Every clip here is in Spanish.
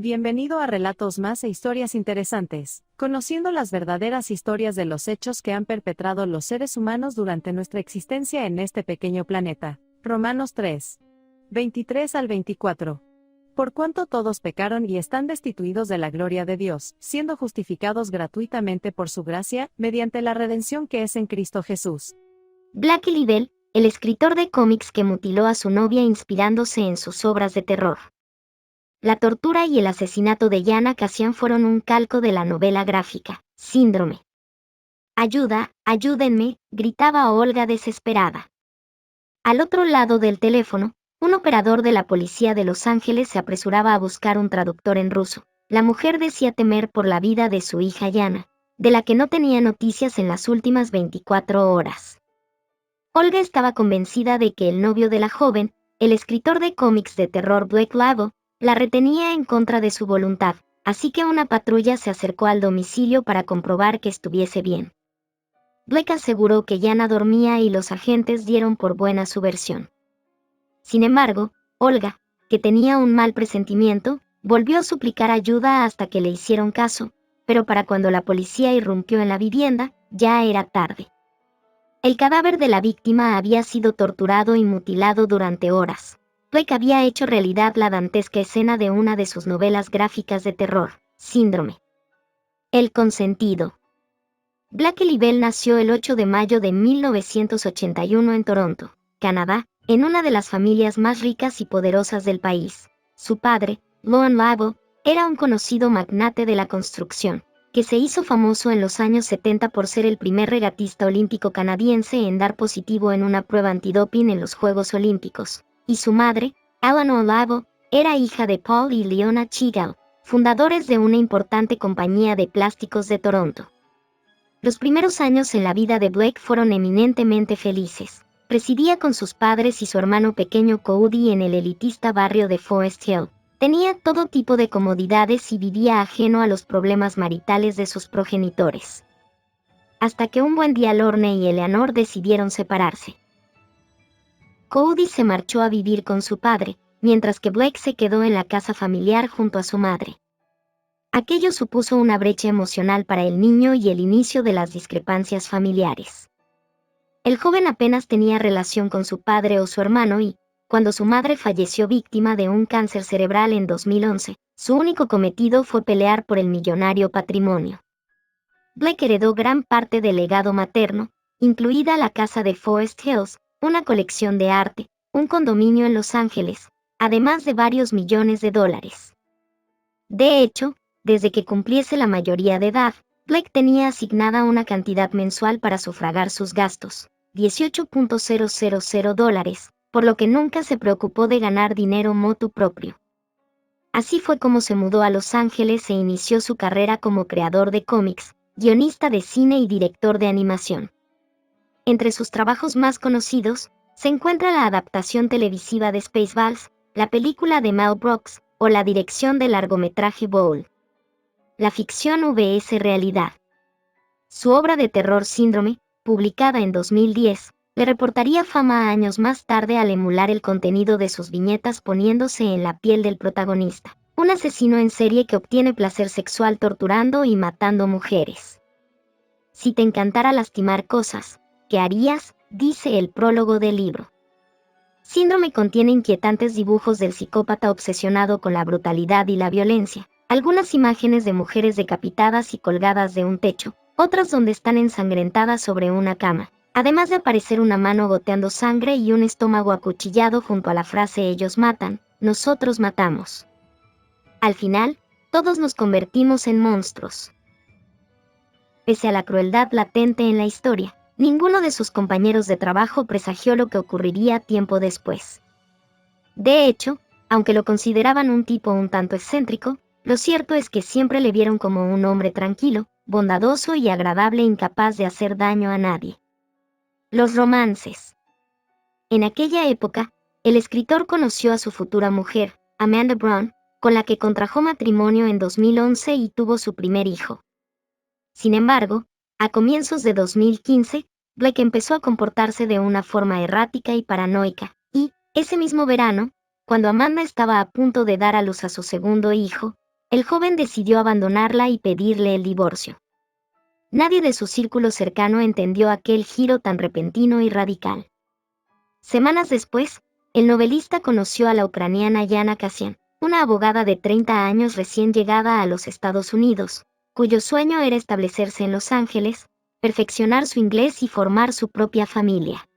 Bienvenido a Relatos Más e Historias Interesantes, conociendo las verdaderas historias de los hechos que han perpetrado los seres humanos durante nuestra existencia en este pequeño planeta. Romanos 3. 23 al 24. Por cuanto todos pecaron y están destituidos de la gloria de Dios, siendo justificados gratuitamente por su gracia, mediante la redención que es en Cristo Jesús. Blake Lidell, el escritor de cómics que mutiló a su novia inspirándose en sus obras de terror. La tortura y el asesinato de Jana Cassian fueron un calco de la novela gráfica, Síndrome. Ayuda, ayúdenme, gritaba Olga desesperada. Al otro lado del teléfono, un operador de la policía de Los Ángeles se apresuraba a buscar un traductor en ruso. La mujer decía temer por la vida de su hija Jana, de la que no tenía noticias en las últimas 24 horas. Olga estaba convencida de que el novio de la joven, el escritor de cómics de terror Blake Lidell, la retenía en contra de su voluntad, así que una patrulla se acercó al domicilio para comprobar que estuviese bien. Blake aseguró que Jana dormía y los agentes dieron por buena su versión. Sin embargo, Olga, que tenía un mal presentimiento, volvió a suplicar ayuda hasta que le hicieron caso, pero para cuando la policía irrumpió en la vivienda, ya era tarde. El cadáver de la víctima había sido torturado y mutilado durante horas. Blake había hecho realidad la dantesca escena de una de sus novelas gráficas de terror, Síndrome. El consentido. Blake Lidell nació el 8 de mayo de 1981 en Toronto, Canadá, en una de las familias más ricas y poderosas del país. Su padre, Lon Lidell, era un conocido magnate de la construcción, que se hizo famoso en los años 70 por ser el primer regatista olímpico canadiense en dar positivo en una prueba antidoping en los Juegos Olímpicos. Y su madre, Eleanor Lidell, era hija de Paul y Leona Chagall, fundadores de una importante compañía de plásticos de Toronto. Los primeros años en la vida de Blake fueron eminentemente felices. Residía con sus padres y su hermano pequeño Cody en el elitista barrio de Forest Hill. Tenía todo tipo de comodidades y vivía ajeno a los problemas maritales de sus progenitores. Hasta que un buen día Lorne y Eleanor decidieron separarse. Cody se marchó a vivir con su padre, mientras que Blake se quedó en la casa familiar junto a su madre. Aquello supuso una brecha emocional para el niño y el inicio de las discrepancias familiares. El joven apenas tenía relación con su padre o su hermano y, cuando su madre falleció víctima de un cáncer cerebral en 2011, su único cometido fue pelear por el millonario patrimonio. Blake heredó gran parte del legado materno, incluida la casa de Forest Hills, una colección de arte, un condominio en Los Ángeles, además de varios millones de dólares. De hecho, desde que cumpliese la mayoría de edad, Blake tenía asignada una cantidad mensual para sufragar sus gastos, $18,000, por lo que nunca se preocupó de ganar dinero motu propio. Así fue como se mudó a Los Ángeles e inició su carrera como creador de cómics, guionista de cine y director de animación. Entre sus trabajos más conocidos, se encuentra la adaptación televisiva de Spaceballs, la película de Mel Brooks, o la dirección del largometraje Bowl. La ficción vs. realidad. Su obra de terror Síndrome, publicada en 2010, le reportaría fama años más tarde al emular el contenido de sus viñetas poniéndose en la piel del protagonista, un asesino en serie que obtiene placer sexual torturando y matando mujeres. Si te encantara lastimar cosas, ¿qué harías?, dice el prólogo del libro. Síndrome contiene inquietantes dibujos del psicópata obsesionado con la brutalidad y la violencia, algunas imágenes de mujeres decapitadas y colgadas de un techo, otras donde están ensangrentadas sobre una cama, además de aparecer una mano goteando sangre y un estómago acuchillado junto a la frase "ellos matan, nosotros matamos". Al final, todos nos convertimos en monstruos. Pese a la crueldad latente en la historia, ninguno de sus compañeros de trabajo presagió lo que ocurriría tiempo después. De hecho, aunque lo consideraban un tipo un tanto excéntrico, lo cierto es que siempre le vieron como un hombre tranquilo, bondadoso y agradable incapaz de hacer daño a nadie. Los romances. En aquella época, el escritor conoció a su futura mujer, Amanda Brown, con la que contrajo matrimonio en 2011 y tuvo su primer hijo. Sin embargo, a comienzos de 2015, Blake empezó a comportarse de una forma errática y paranoica, y, ese mismo verano, cuando Amanda estaba a punto de dar a luz a su segundo hijo, El joven decidió abandonarla y pedirle el divorcio. Nadie de su círculo cercano entendió aquel giro tan repentino y radical. Semanas después, el novelista conoció a la ucraniana Yana Kasyan, una abogada de 30 años recién llegada a los Estados Unidos, cuyo sueño era establecerse en Los Ángeles, perfeccionar su inglés y formar su propia familia.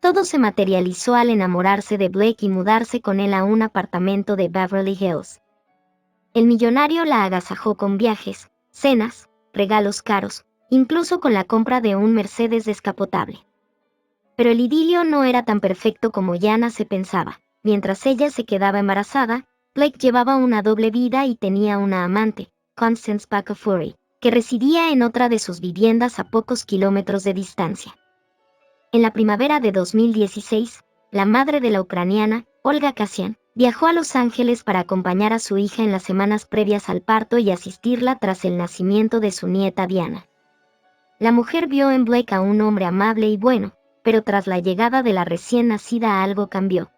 Todo se materializó al enamorarse de Blake y mudarse con él a un apartamento de Beverly Hills. El millonario la agasajó con viajes, cenas, regalos caros, incluso con la compra de un Mercedes descapotable. Pero el idilio no era tan perfecto como Yana se pensaba. Mientras ella se quedaba embarazada, Blake llevaba una doble vida y tenía una amante, Constance Bacafury, que residía en otra de sus viviendas a pocos kilómetros de distancia. En la primavera de 2016, la madre de la ucraniana, Olga Kasyan, viajó a Los Ángeles para acompañar a su hija en las semanas previas al parto y asistirla tras el nacimiento de su nieta Diana. La mujer vio en Blake a un hombre amable y bueno, pero tras la llegada de la recién nacida algo cambió.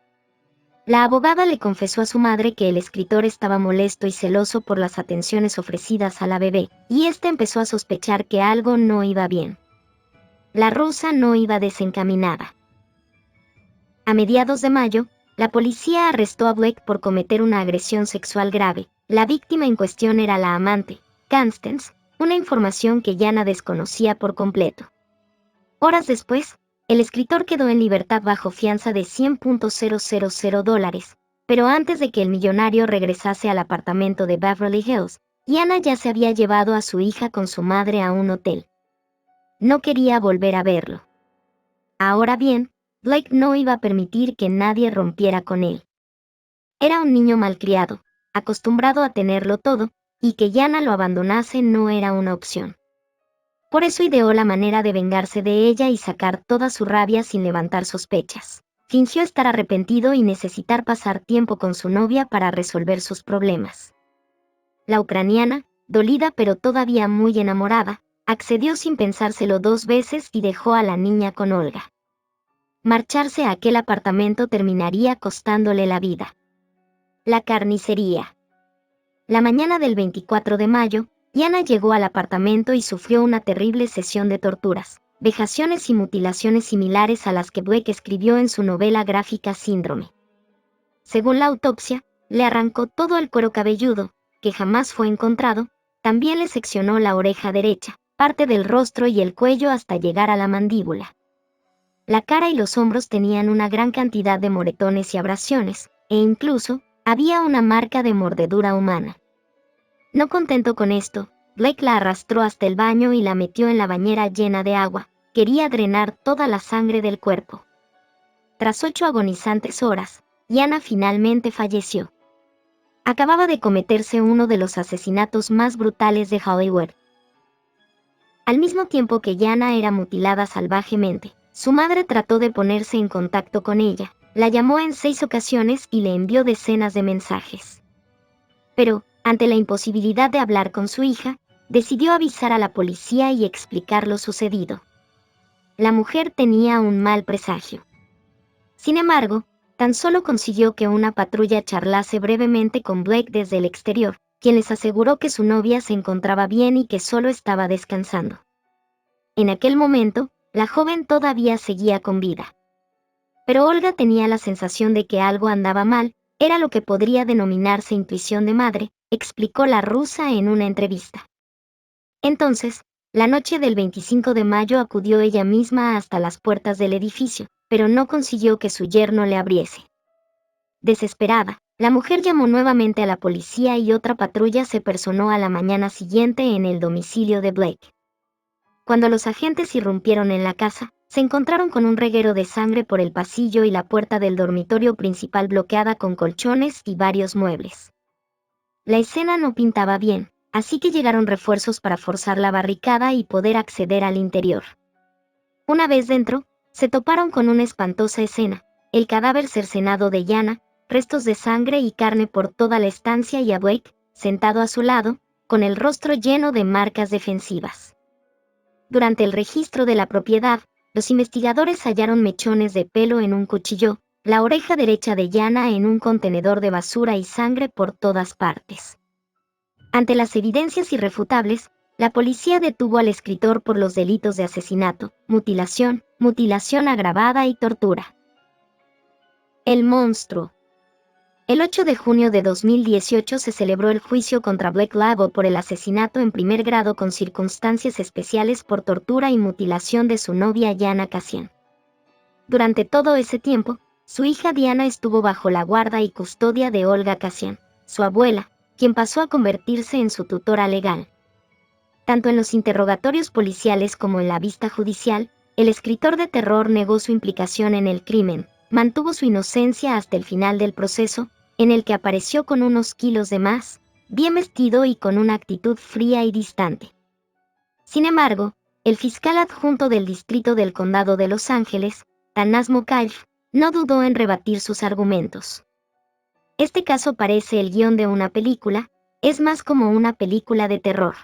La abogada le confesó a su madre que el escritor estaba molesto y celoso por las atenciones ofrecidas a la bebé, y éste empezó a sospechar que algo no iba bien. La rusa no iba desencaminada. A mediados de mayo, la policía arrestó a Blake por cometer una agresión sexual grave. La víctima en cuestión era la amante, Constance, una información que Yana desconocía por completo. Horas después, el escritor quedó en libertad bajo fianza de $100,000, pero antes de que el millonario regresase al apartamento de Beverly Hills, Yana ya se había llevado a su hija con su madre a un hotel. No quería volver a verlo. Ahora bien, Blake no iba a permitir que nadie rompiera con él. Era un niño malcriado, acostumbrado a tenerlo todo, y que Yana lo abandonase no era una opción. Por eso ideó la manera de vengarse de ella y sacar toda su rabia sin levantar sospechas. Fingió estar arrepentido y necesitar pasar tiempo con su novia para resolver sus problemas. La ucraniana, dolida pero todavía muy enamorada, accedió sin pensárselo 2 veces y dejó a la niña con Olga. Marcharse a aquel apartamento terminaría costándole la vida. La carnicería. La mañana del 24 de mayo, Yana llegó al apartamento y sufrió una terrible sesión de torturas, vejaciones y mutilaciones similares a las que Blake escribió en su novela gráfica Síndrome. Según la autopsia, le arrancó todo el cuero cabelludo, que jamás fue encontrado, también le seccionó la oreja derecha, parte del rostro y el cuello hasta llegar a la mandíbula. La cara y los hombros tenían una gran cantidad de moretones y abrasiones, e incluso, había una marca de mordedura humana. No contento con esto, Blake la arrastró hasta el baño y la metió en la bañera llena de agua. Quería drenar toda la sangre del cuerpo. Tras 8 agonizantes horas, Yana finalmente falleció. Acababa de cometerse uno de los asesinatos más brutales de Hollywood. Al mismo tiempo que Yana era mutilada salvajemente, su madre trató de ponerse en contacto con ella, la llamó en 6 ocasiones y le envió decenas de mensajes. Pero, ante la imposibilidad de hablar con su hija, decidió avisar a la policía y explicar lo sucedido. La mujer tenía un mal presagio. Sin embargo, tan solo consiguió que una patrulla charlase brevemente con Blake desde el exterior, quien les aseguró que su novia se encontraba bien y que solo estaba descansando. En aquel momento, la joven todavía seguía con vida. Pero Olga tenía la sensación de que algo andaba mal, era lo que podría denominarse intuición de madre, explicó la rusa en una entrevista. Entonces, la noche del 25 de mayo acudió ella misma hasta las puertas del edificio, pero no consiguió que su yerno le abriese. Desesperada, la mujer llamó nuevamente a la policía y otra patrulla se personó a la mañana siguiente en el domicilio de Blake. Cuando los agentes irrumpieron en la casa, se encontraron con un reguero de sangre por el pasillo y la puerta del dormitorio principal bloqueada con colchones y varios muebles. La escena no pintaba bien, así que llegaron refuerzos para forzar la barricada y poder acceder al interior. Una vez dentro, se toparon con una espantosa escena, el cadáver cercenado de Yana, restos de sangre y carne por toda la estancia y a Blake, sentado a su lado, con el rostro lleno de marcas defensivas. Durante el registro de la propiedad, los investigadores hallaron mechones de pelo en un cuchillo, la oreja derecha de Yana en un contenedor de basura y sangre por todas partes. Ante las evidencias irrefutables, la policía detuvo al escritor por los delitos de asesinato, mutilación, mutilación agravada y tortura. El monstruo. El 8 de junio de 2018 se celebró el juicio contra Blake Lago por el asesinato en primer grado con circunstancias especiales por tortura y mutilación de su novia Jana Kasian. Durante todo ese tiempo, su hija Diana estuvo bajo la guarda y custodia de Olga Kasian, su abuela, quien pasó a convertirse en su tutora legal. Tanto en los interrogatorios policiales como en la vista judicial, el escritor de terror negó su implicación en el crimen, mantuvo su inocencia hasta el final del proceso, en el que apareció con unos kilos de más, bien vestido y con una actitud fría y distante. Sin embargo, el fiscal adjunto del Distrito del Condado de Los Ángeles, Tanas Mokaif, no dudó en rebatir sus argumentos. Este caso parece el guión de una película, es más como una película de terror.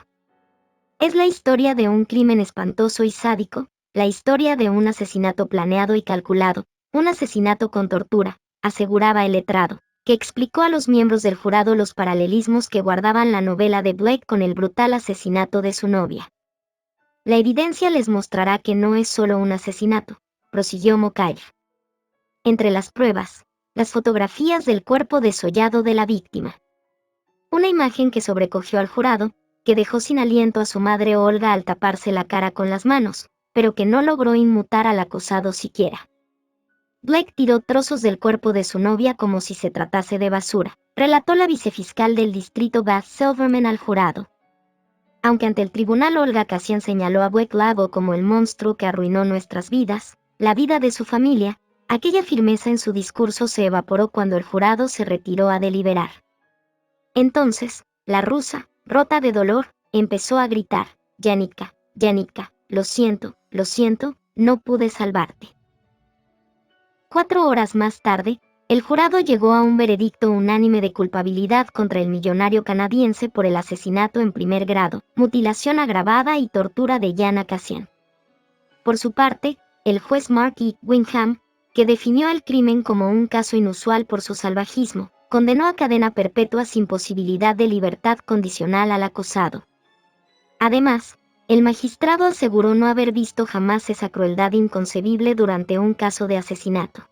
Es la historia de un crimen espantoso y sádico, la historia de un asesinato planeado y calculado, un asesinato con tortura, aseguraba el letrado, que explicó a los miembros del jurado los paralelismos que guardaban la novela de Blake con el brutal asesinato de su novia. La evidencia les mostrará que no es solo un asesinato, prosiguió Mokaif. Entre las pruebas, las fotografías del cuerpo desollado de la víctima. Una imagen que sobrecogió al jurado, que dejó sin aliento a su madre Olga al taparse la cara con las manos, pero que no logró inmutar al acosado siquiera. Blake tiró trozos del cuerpo de su novia como si se tratase de basura, relató la vicefiscal del distrito Beth Silverman al jurado. Aunque ante el tribunal Olga Kasian señaló a Blake Lago como el monstruo que arruinó nuestras vidas, la vida de su familia, aquella firmeza en su discurso se evaporó cuando el jurado se retiró a deliberar. Entonces, la rusa, rota de dolor, empezó a gritar: «Janica, Janica, lo siento, no pude salvarte». 4 horas más tarde, el jurado llegó a un veredicto unánime de culpabilidad contra el millonario canadiense por el asesinato en primer grado, mutilación agravada y tortura de Jana Kasian. Por su parte, el juez Mark E. Wingham, que definió el crimen como un caso inusual por su salvajismo, condenó a cadena perpetua sin posibilidad de libertad condicional al acusado. Además, el magistrado aseguró no haber visto jamás esa crueldad inconcebible durante un caso de asesinato.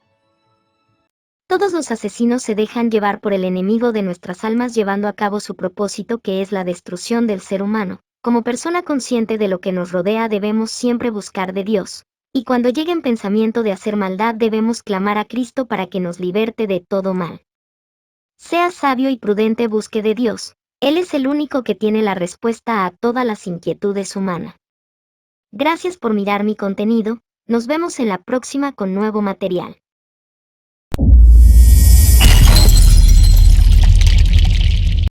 Todos los asesinos se dejan llevar por el enemigo de nuestras almas llevando a cabo su propósito, que es la destrucción del ser humano. Como persona consciente de lo que nos rodea debemos siempre buscar de Dios, y cuando llegue el pensamiento de hacer maldad debemos clamar a Cristo para que nos liberte de todo mal. Sea sabio y prudente, busque de Dios. Él es el único que tiene la respuesta a todas las inquietudes humanas. Gracias por mirar mi contenido, nos vemos en la próxima con nuevo material.